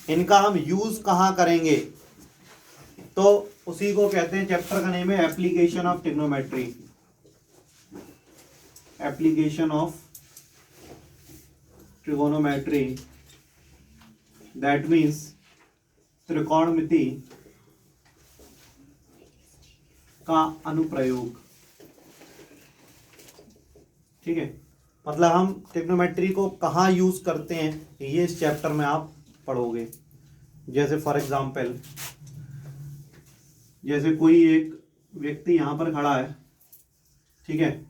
इनका हम यूज कहाँ करेंगे, तो उसी को कहते हैं, चैप्टर का नेम है application of trigonometry. Application of trigonometry, that means त्रिकोणमिति का अनुप्रयोग। ठीक है, मतलब हम ट्रिग्नोमेट्री को कहाँ यूज करते हैं ये इस चैप्टर में आप पढ़ोगे। जैसे फॉर एग्जांपल, जैसे कोई एक व्यक्ति यहाँ पर खड़ा है, ठीक है,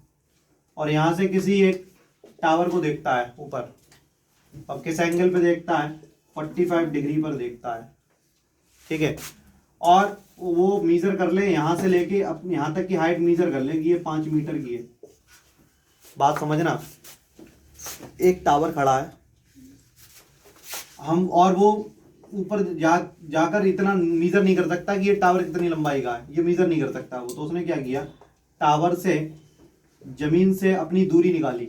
और यहाँ से किसी एक टावर को देखता है ऊपर, अब किस एंगल पे देखता है, 45 डिग्री पर देखता है। ठीक है, और वो मीजर कर ले, यहाँ से लेके अपने यहाँ तक की हाइट मीजर कर ले कि ये 5 मीटर की है। बात समझना, एक टावर खड़ा है, हम और वो ऊपर जाकर इतना मीजर नहीं कर सकता कि ये टावर कितनी लंबाई का है, ये मीजर नहीं कर सकता वो। तो उसने क्या किया, टावर से जमीन से अपनी दूरी निकाली,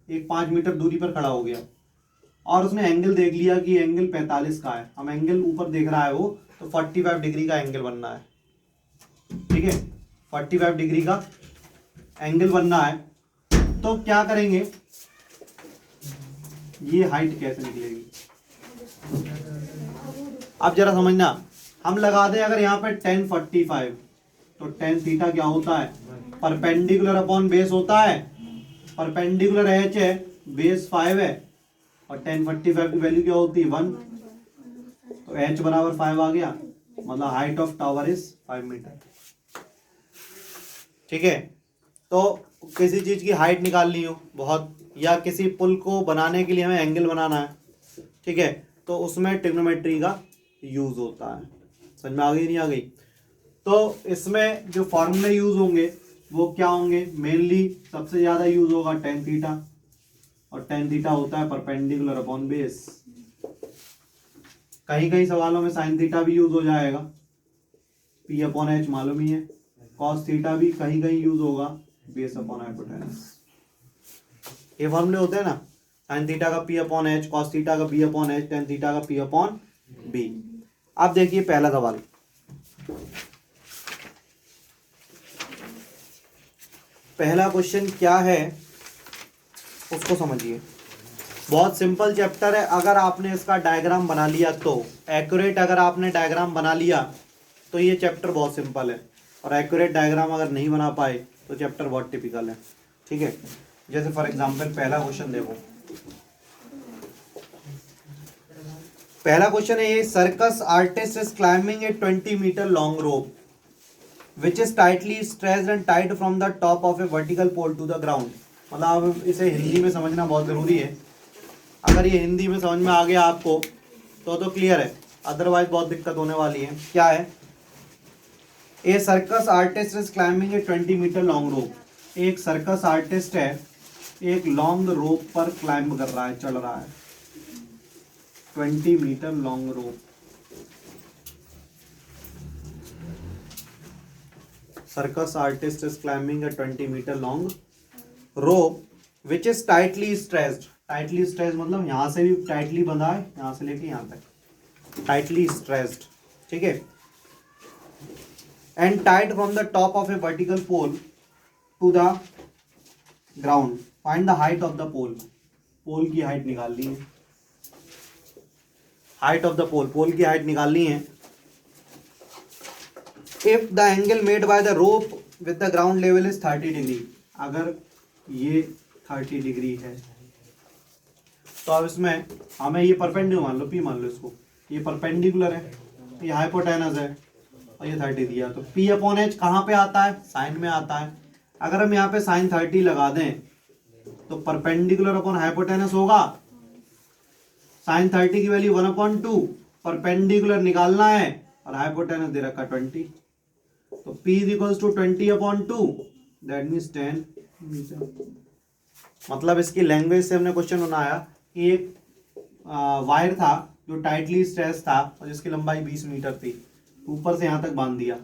एक 5 मीटर दूरी पर खड़ा हो गया, और उसने एंगल देख लिया कि एंगल 45 का है। हम एंगल ऊपर देख रहा है वो, तो 45 डिग्री का एंगल बनना है। ठीक है, 45 डिग्री का एंगल बनना है। तो क्या करेंगे, ये हाइट कैसे निकलेगी, अब जरा समझना। हम लगा दें अगर यहाँ पे 1045, तो tan थीटा क्या होता है, परपेंडिकुलर अपॉन बेस होता है। परपेंडिकुलर h है, बेस 5 है, और 1045 की वैल्यू क्या होती है, 1। तो h बराबर 5 आ गया, मतलब height of tower is 5 metre. ठीक है, तो किसी चीज की हाइट निकालनी हो बहुत, या किसी पुल को बनाने के लिए हमें एंगल बनाना है, ठीक है, तो उसमें ट्रिग्नोमेट्री का यूज होता है। समझ में आ गई, नहीं आ गई? तो इसमें जो फॉर्मूले यूज होंगे वो क्या होंगे, मेनली सबसे ज्यादा यूज होगा tan थीटा, और tan थीटा होता है परपेंडिकुलर अपॉन बेस। कहीं कहीं सवालों में sin थीटा भी यूज हो जाएगा, p अपॉन h मालूम ही है। cos थीटा भी कहीं कहीं यूज होगा, बेस अपॉन हाइपोटेनस। ये फॉर्मूले होते हैं ना, sin थीटा का p upon h, cos theta का b upon h, tan theta का p अपॉन b। अब देखिए पहला सवाल, पहला क्वेश्चन क्या है उसको समझिए। बहुत सिंपल चैप्टर है, अगर आपने इसका डायग्राम बना लिया तो एक्यूरेट, अगर आपने डायग्राम बना लिया तो ये चैप्टर बहुत सिंपल है, और एक्यूरेट डायग्राम अगर नहीं बना पाए तो चैप्टर बहुत टिपिकल है। ठीक है, जैसे फॉर एग्जांपल पहला क्वेश्चन देखो, पहला क्वेश्चन है ये, circus artist is climbing a 20 metre long rope which is tightly stretched and tied from the top of a vertical pole to the ground। मतलब अब इसे हिंदी में समझना बहुत ज़रूरी है। अगर ये हिंदी में समझ में आ गया आपको तो क्लियर है, अदरवाइज बहुत दिक्कत होने वाली है। क्या है, a circus artist is climbing a 20 metre long rope. एक सर्कस आर्टिस्ट है, एक लॉन्ग रोप पर क्लाइंब कर रहा है, चढ़ रहा है, 20 metre long rope. Circus artist is climbing a 20 meter long rope which is tightly stretched। tightly stretched मतलब यहाँ से भी tightly बंधा है, यहाँ से लेके यहाँ तक tightly stretched। ठीक है, and tied from the top of a vertical pole to the ground। find the height of the pole। पोल की हाइट निकालनी है, हाइट ऑफ द पोल, पोल की हाइट निकालनी है। If the angle made by the rope with the ground level is 30 degree, अगर ये 30 degree है तो अब इसमें हमें ये परपेंडिकुलर मान लो, p मान लो इसको, ये परपेंडिकुलर है, ये हाइपोटेनस है, और ये 30 दिया, तो p अपॉन h कहाँ पे आता है, साइन में आता है। अगर हम यहाँ पे साइन 30 लगा दें तो परपेंडिकुलर अपॉन हाइपोटेनस होगा, साइन 30 की वैल्यू 1/2, परपेंडिकुलर निकालना है और हाइपोटेनस दे रखा 20, तो P is equals to 20/2, that means 10 metre. मतलब इसकी लैंग्वेज से हमने क्वेश्चन बनाया कि एक वायर था जो टाइटली स्ट्रेच था और जिसकी लंबाई 20 मीटर थी, ऊपर से यहाँ तक बांध दिया,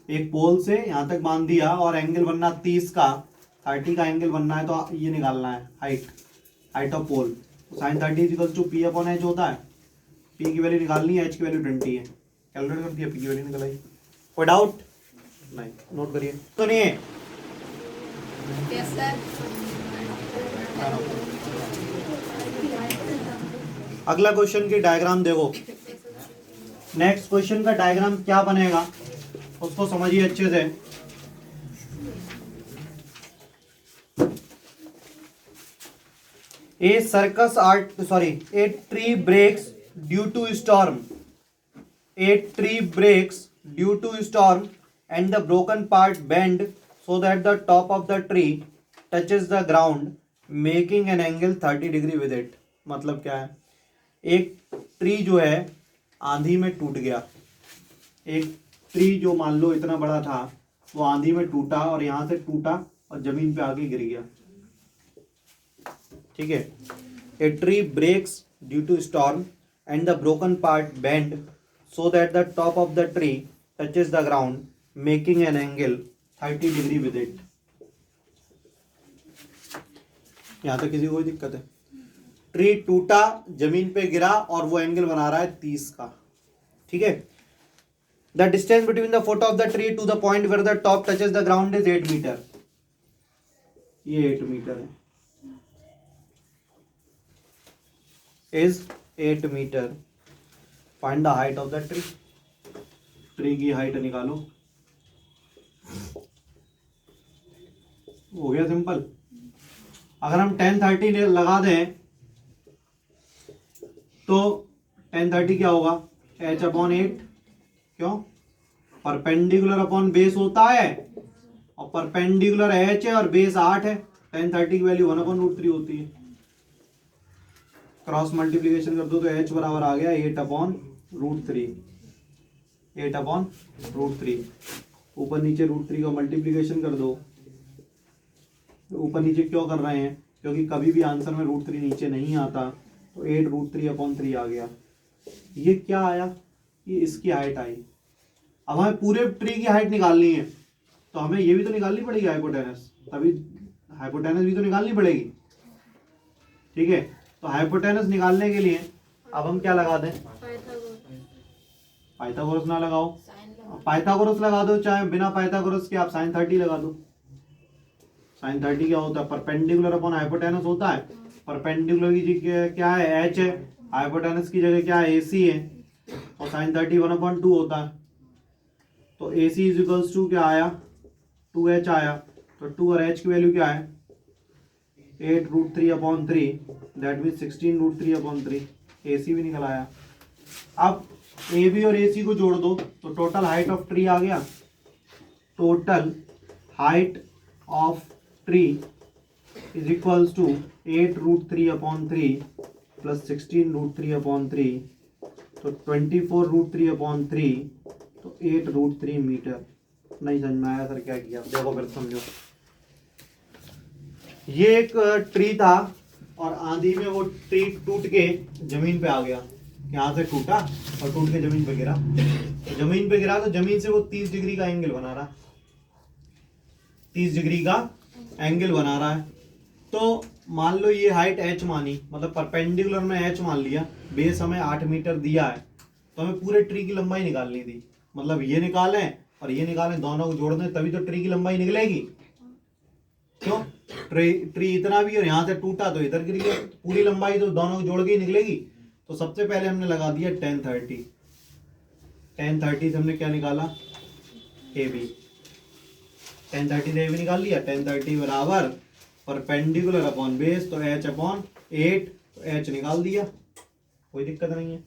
एक पोल से यहाँ तक बांध दिया, और एंगल बनना 30 का, 30 का एंगल बनना है, तो ये निकालना है height of pole. Sine 30 is equals to P upon H होता है। पी की वैल्यू निकालनी है, एच की वैल्यू 20 है, कैलकुलेट कर दिया, पी की वैल्यू निकल आई। कोई डाउट नहीं, नोट करिए। तो नहीं है अगला क्वेश्चन की डायग्राम देखो। नेक्स्ट क्वेश्चन का डायग्राम क्या बनेगा उसको समझिए अच्छे से। A circus art sorry a tree breaks due to storm, a tree breaks due to storm and the broken part bend so that the top of the tree touches the ground making an angle 30 degree with it। मतलब क्या है, एक tree जो है आंधी में टूट गया, एक ट्री जो मान लो इतना बड़ा था वो आंधी में टूटा और यहां से टूटा और जमीन पे आके गिर गया, ठीक है। A tree breaks due to storm and the broken part bend so that the top of the tree touches the ground making an angle 30 degree with it। यहां तक किसी को कोई दिक्कत है? ट्री टूटा, जमीन पे गिरा और वो एंगल बना रहा है 30 का, ठीक है। The distance between the foot of the tree to the point where the top touches the ground is 8 metre. ये 8 मीटर है, is 8 metre. Find the height of the tree, tree की हाइट निकालो। हो गया सिंपल। अगर हम 1030 लगा दें तो 1030 क्या होगा, h अपॉन 8, क्यों, परपेंडिकुलर अपॉन बेस होता है और परपेंडिकुलर h है और बेस 8 है, 1030 की वैल्यू 1/√3 होती है। क्रॉस मल्टीप्लीकेशन कर दो तो h बराबर आ गया 8/√3, 8/√3। ऊपर नीचे √3 का मल्टीप्लीकेशन कर दो। ऊपर नीचे क्यों कर रहे हैं, क्योंकि कभी भी आंसर में √3 नीचे नहीं आता, तो 8√3/3 आ गया। ये क्या आया, ये इसकी हाइट आई। अब हमें पूरे ट्री की हाइट निकालनी है तो हमें ये भी तो निकालनी पड़ेगी हाइपोटेनस, तभी हाइपोटेनस भी तो निकालनी पड़ेगी, ठीक है। तो हाइपोटेनस निकालने के लिए अब हम क्या लगा दें, पाइथागोरस ना लगाओ, पाइथागोरस लगा दो, चाहे बिना पाइथागोरस के आप sin 30 लगा दो। sin 30 क्या होता है, परपेंडिकुलर अपॉन हाइपोटेनस होता है। परपेंडिकुलर की जगह क्या है, h है, हाइपोटेनस की जगह क्या है, ac है, और sin 30 1/2 होता है। तो ac इज इक्वल्स टू क्या आया, 2h आया। तो 2 और h की वैल्यू क्या है, 8√3/3, दैट मीन 16√3/3। ac भी निकल आया। अब ए बी और ए सी को जोड़ दो तो टोटल हाइट ऑफ ट्री आ गया। Total height of tree is equals to 8√3/3 plus 16√3/3, तो 24√3/3, तो 8√3 मीटर। नहीं समझ में आया सर क्या किया, देखो फिर समझो। ये एक ट्री था और आंधी में वो ट्री टूट के जमीन पे आ गया, यहाँ से टूटा और टूट के जमीन पे गिरा। तो जमीन पे गिरा तो जमीन से वो 30 डिग्री का एंगल बना रहा, 30 डिग्री का एंगल बना रहा है। तो मान लो ये हाइट h मानी, मतलब परपेंडिकुलर में h मान लिया, बेस हमें 8 मीटर दिया है, तो हमें पूरे ट्री की लंबाई निकालनी थी। मतलब ये निकालें और ये निकालें, दोनों को जोड़ दें तभी तो ट्री की लंबाई निकलेगी। क्यों, ट्री इतना भी और यहाँ से टूटा तो इधर गिर गया, पूरी लंबाई तो दोनों को जोड़ के ही निकलेगी। तो सबसे पहले हमने लगा दिया 1030। 1030 से हमने क्या निकाला, ए बी। 1030 से ए बी निकाल लिया। 1030 बराबर परपेंडिकुलर अपॉन बेस, तो h अपॉन 8, तो h निकाल दिया, कोई दिक्कत नहीं है।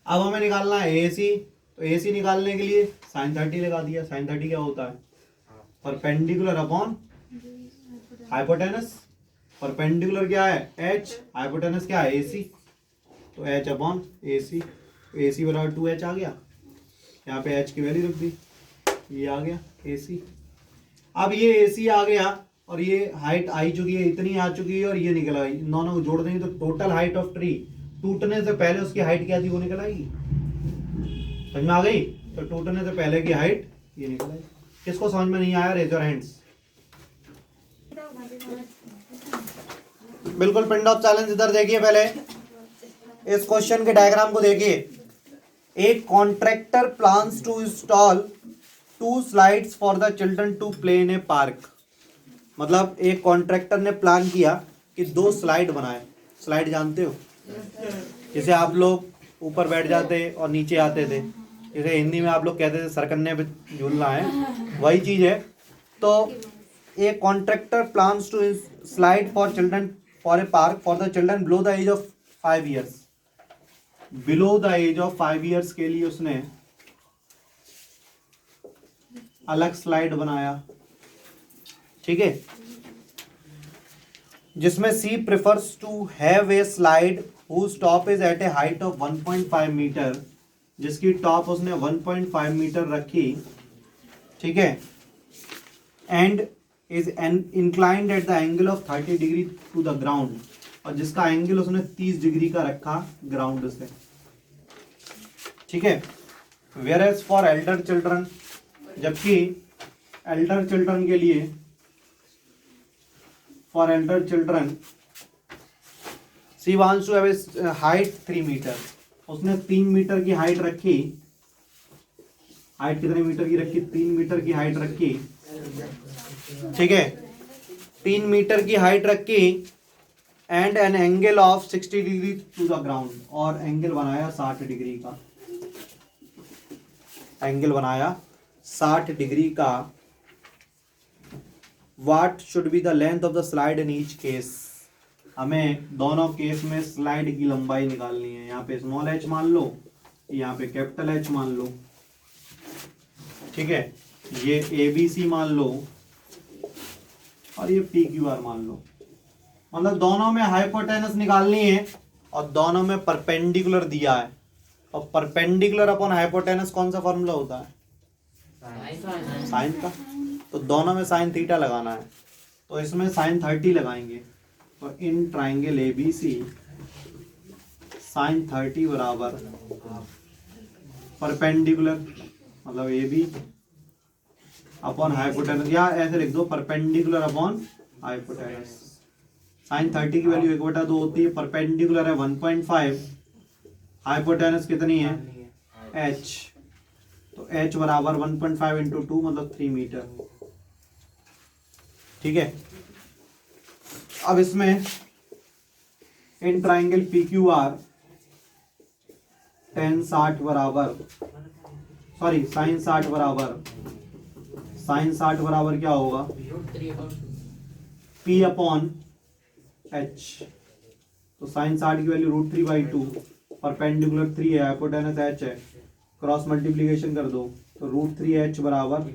अब हमें निकालना है ए सी, तो ए सी निकालने के लिए sin 30 लगा दिया। sin 30 क्या होता है, परपेंडिकुलर अपॉन हाइपोटेनस। परपेंडिकुलर क्या है h, हाइपोटेनस क्या है AC, तो h अपॉन AC। AC बराबर 2h आ गया, यहाँ पे h की वैल्यू रख दी, ये आ गया AC। अब ये AC आ गया और ये हाइट आई चुकी है, इतनी आ चुकी है और ये निकल आई, इन दोनों को जोड़ देंगे तो टोटल हाइट ऑफ ट्री टूटने से पहले उसकी हाइट क्या थी वो निकल आएगी। समझ में आ गई, तो टूटने से पहले की हाइट ये निकल आई। किसको समझ में नहीं आया, रेज योर हैंड्स। बिल्कुल पिन ऑफ चैलेंज इधर देखिए पहले। इस क्वेश्चन के डायग्राम को देखिए। एक contractor plans to install 2 slides for the children to play in a park. मतलब एक कॉन्ट्रैक्टर ने प्लान किया कि 2 स्लाइड बनाए। स्लाइड जानते हो, जैसे आप लोग ऊपर बैठ जाते और नीचे आते थे, जैसे हिंदी में आप लोग कहते थे सरकन्ने पे झूलना है, वही चीज़ है। तो एक contractor plans to slide for children for a park for the children below the age of 5 years. Below the age of 5 years के लिए उसने अलग स्लाइड बनाया, ठीक है, जिसमें she prefers to have a slide whose top is at a height of 1.5 metre, जिसकी top उसने 1.5 मीटर रखी, ठीक है, and is inclined at the angle of 30 degree to the ground, और जिसका एंगल उसने 30 डिग्री का रखा ग्राउंड से, ठीक है। Whereas for elder children, जबकि एल्डर चिल्ड्रन के लिए, for elder children she wants to have a height 3 metre, उसने 3 मीटर की हाइट रखी। हाइट कितने मीटर की रखी? 3 मीटर की हाइट रखी, ठीक है, 3 मीटर की हाइट रखी and an angle of 60 degree to the ground, और एंगल बनाया 60 डिग्री का, एंगल बनाया 60 डिग्री का। What should be the length of the slide in each case, हमें दोनों केस में स्लाइड की लंबाई निकालनी है। यहाँ पे स्मॉल h मान लो, यहाँ पे कैपिटल H मान लो, ठीक है, ये ABC मान लो और ये PQR मान लो। मतलब दोनों में हाइपोटेनस निकालनी है और दोनों में परपेंडिकुलर दिया है, और परपेंडिकुलर अपॉन हाइपोटेनस कौन सा फॉर्मूला होता है? साइन का। तो दोनों में साइन थीटा लगाना है, तो इसमें साइन 30 लगाएंगे। तो इन ट्राइंगल ABC साइन 30 बराबर परपेंडिकुलर, मतलब AB अपॉन हाइपोटेनस, या ऐसे लिख दो परपेंडिकुलर अपॉन हाइपोटेनस। साइन 30 की वैल्यू 1/2 होती है, परपेंडिकुलर है 1.5, हाइपोटेनस कितनी है? h, तो h बराबर 1.5 इंटू 2 मतलब 3 मीटर, ठीक है। अब इसमें इन ट्राइंगल PQR tan 60 बराबर, सॉरी साइन 60 बराबर, साइन 60 बराबर क्या होगा? P upon H। तो साइन 60 की वैल्यू √3/2, परपेंडिकुलर 3 है, हाइपोटेनस H है, क्रॉस मल्टीप्लीकेशन कर दो, तो √3H बराबर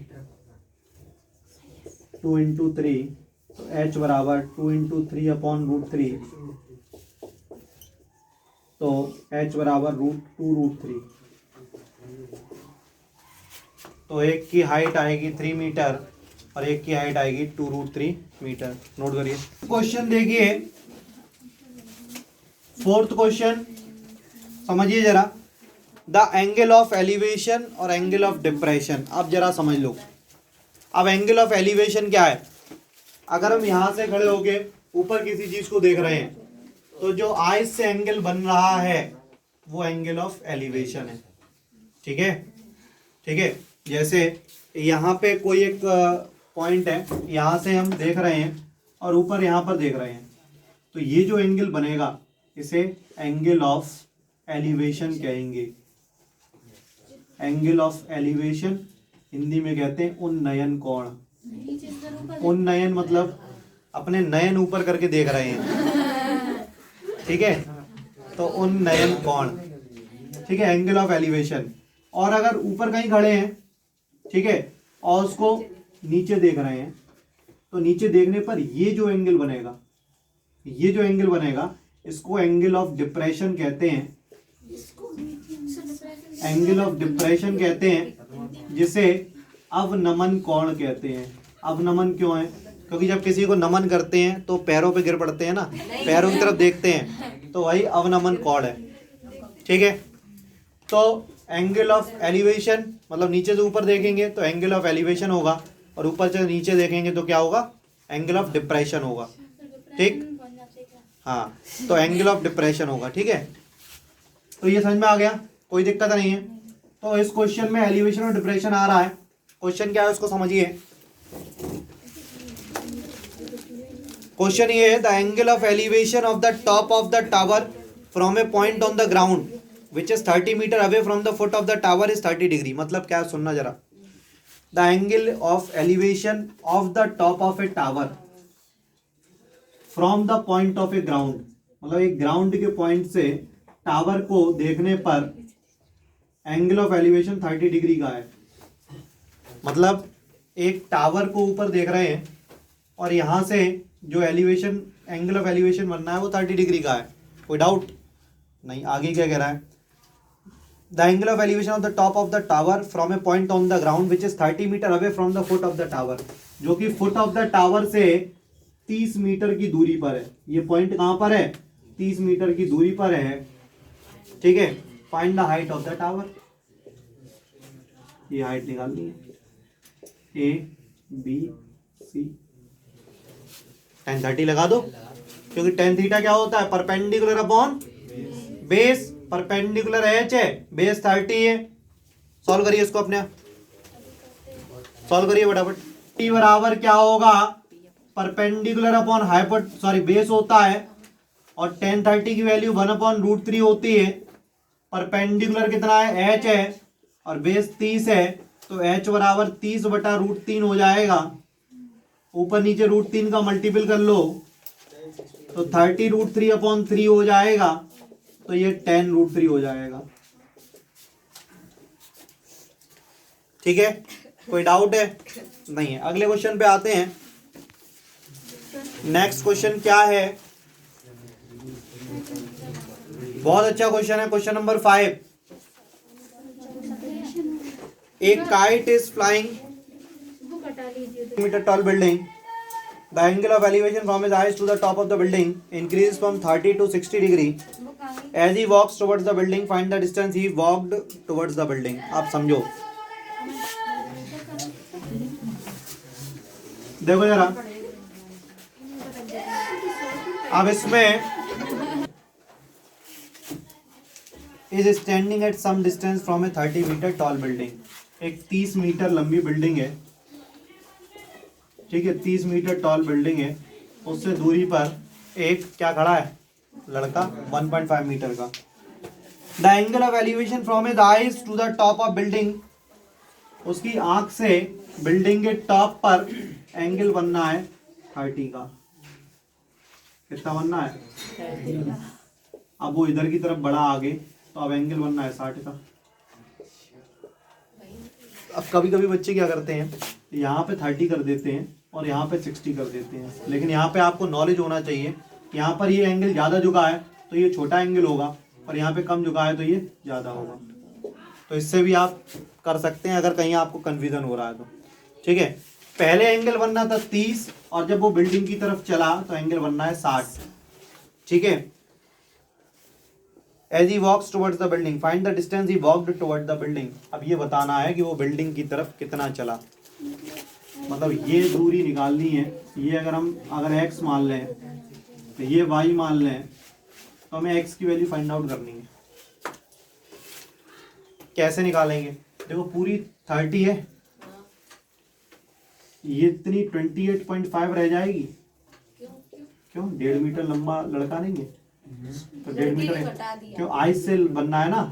2 इंटू 3, तो h बराबर 2 इंटू 3 अपॉन √3, तो h बराबर √2√3। तो एक की हाइट आएगी 3 मीटर और एक की हाइट आएगी 2√3 मीटर। नोट करिए। क्वेश्चन देखिए, 4th क्वेश्चन समझिए जरा। द एंगल ऑफ एलिवेशन और एंगल ऑफ डिप्रेशन, अब जरा समझ लो। अब एंगल ऑफ एलिवेशन क्या है? अगर हम यहां से खड़े होके ऊपर किसी चीज को देख रहे हैं, तो जो आइज से एंगल बन रहा है वो एंगल ऑफ एलिवेशन है, ठीक है, ठीक है। जैसे यहाँ पे कोई एक पॉइंट है, यहाँ से हम देख रहे हैं और ऊपर यहाँ पर देख रहे हैं, तो ये जो एंगल बनेगा इसे एंगल ऑफ एलिवेशन कहेंगे। एंगल ऑफ एलिवेशन हिंदी में कहते हैं उन्नयन कोण। उन्नयन मतलब अपने नयन ऊपर करके देख रहे हैं, ठीक है, तो उन्नयन कोण, ठीक है, एंगल ऑफ एलिवेशन। और अगर ऊपर कहीं खड़े हैं, ठीक है, और उसको नीचे देख रहे हैं, तो नीचे देखने पर ये जो एंगल बनेगा, ये जो एंगल बनेगा इसको एंगल ऑफ डिप्रेशन कहते हैं। एंगल ऑफ डिप्रेशन कहते हैं, जिसे अवनमन कोण कहते हैं। अवनमन क्यों है? क्योंकि जब किसी को नमन करते हैं तो पैरों पे गिर पड़ते हैं ना, पैरों की तरफ देखते हैं, तो वही अवनमन कोण है, ठीक है। तो एंगल ऑफ एलिवेशन मतलब नीचे से ऊपर देखेंगे तो एंगल ऑफ एलिवेशन होगा, और ऊपर से नीचे देखेंगे तो क्या होगा? एंगल ऑफ डिप्रेशन होगा, ठीक, हाँ, तो एंगल ऑफ डिप्रेशन होगा, ठीक है। तो ये समझ में आ गया, कोई दिक्कत नहीं है। तो इस क्वेश्चन में एलिवेशन और डिप्रेशन आ रहा है। क्वेश्चन क्या है उसको समझिए। क्वेश्चन ये है, the angle of elevation of the top of the tower from a point on the ground which is 30 metre away from the foot of the tower is 30 degree. मतलब क्या, सुनना जरा। The angle of elevation of the top of a tower from the point of a ground, मतलब एक ground के point से tower को देखने पर एंगल ऑफ एलिवेशन 30 डिग्री का है। मतलब एक टावर को ऊपर देख रहे हैं और यहां से जो एलिवेशन, एंगल ऑफ एलिवेशन बनना है वो 30 डिग्री का है। कोई डाउट नहीं। आगे क्या कह रहा है, the angle of elevation of the top of the tower from a point on the ground which is 30 metre away from the foot of the tower, जो कि फुट ऑफ द टावर से 30 metre की दूरी पर है। ये point कहां पर है, 30 मीटर की दूरी पर है। ठीक है, find the height of the tower. ये हाइट निकालनी है, ए बी सी, tan 30 लगा दो, क्योंकि tan थीटा क्या होता है, perpendicular upon base. Perpendicular H है, बेस 30 है। सॉल्व करिए इसको, अपने सॉल्व करिए फटाफट। टी बराबर क्या होगा, परपेंडिकुलर अपॉन हाइपोट सॉरी बेस होता है, और tan 30 की वैल्यू 1/√3 होती है। परपेंडिकुलर कितना है, एच है, और बेस 30 है, तो एच बराबर 30/√3 हो जाएगा। ऊपर नीचे √3 का मल्टीपल कर लो तो 30√3/3 हो जाएगा, तो ये 10√3 हो जाएगा। ठीक है, कोई डाउट है, नहीं है। अगले क्वेश्चन पे आते हैं। नेक्स्ट क्वेश्चन क्या है, बहुत अच्छा क्वेश्चन है, क्वेश्चन नंबर 5। एक kite is flying metre tall building. The angle of elevation from his eyes to the top of the building increases from 30 to 60 degree. As he walks towards the building, find the distance he walked towards the building. आप समझो, देखो जरा। अब इसमें is standing at some distance from a 30 meter tall building. एक 30 metre लंबी building है। ठीक है, 30 मीटर टॉल बिल्डिंग है, उससे दूरी पर एक क्या खड़ा है, लड़का 1.5 मीटर का। The angle of elevation from his eyes to the top of building, उसकी आंख से बिल्डिंग के टॉप पर एंगल बनना है 30 का। कितना बनना है, अब वो इधर की तरफ बढ़ा आगे, तो अब एंगल बनना है 60 का। अब कभी कभी बच्चे क्या करते हैं, यहाँ पे 30 कर देते हैं और यहाँ पे 60 कर देते हैं, लेकिन यहाँ पे आपको नॉलेज होना चाहिए कि यहाँ पर ये एंगल ज़्यादा झुका है तो ये छोटा एंगल होगा, और यहाँ पे कम झुका है तो ये ज़्यादा होगा। तो इससे भी आप कर सकते हैं अगर कहीं आपको कन्फ्यूजन हो रहा है तो। ठीक है, पहले एंगल बनना था 30, और जब वो बिल्डिंग की तरफ चला तो एंगल बनना है 60। ठीक है, As he walks towards the building, find the distance he walked towards the building. अब ये बताना है कि वो बिल्डिंग की तरफ कितना चला, मतलब ये दूरी निकालनी है। ये अगर x मान लें तो ये y मान लें, तो हमें x की वैल्यू फाइंड आउट करनी है। कैसे निकालेंगे, देखो पूरी 30 है, ये इतनी 28.5 रह जाएगी। क्यों, 1.5 मीटर लंबा लड़का नहीं है तो 1.5 मीटर, क्यों आइस से बनना है ना।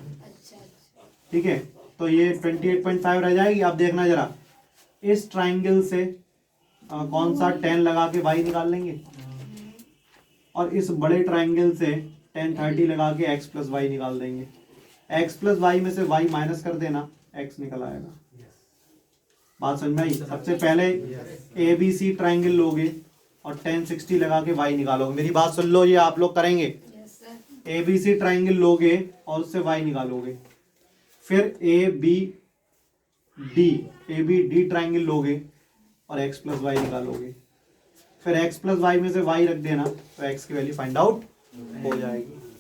ठीक है, तो ये 28.5 रह जाएगी। अब देखना जरा, इस ट्राइंगल से कौन सा 10 लगा के y निकाल लेंगे, और इस बड़े ट्राइंगल से tan 30 लगा के x प्लस वाई निकाल देंगे। x प्लस वाई में से y माइनस कर देना, x निकल आएगा। बात समझ में आई। सबसे पहले ABC ट्राइंगल लोगे और tan 60 लगा के y निकालोगे। मेरी बात सुन लो, ये आप लोग करेंगे। ABC ट्राइंगल लोगे और उससे y निकालोगे, फिर ABD ट्राइंगल लोगे और x प्लस वाई निकालोगे, फिर x प्लस वाई में से y रख देना, तो x की वैल्यू फाइंड आउट हो जाएगी।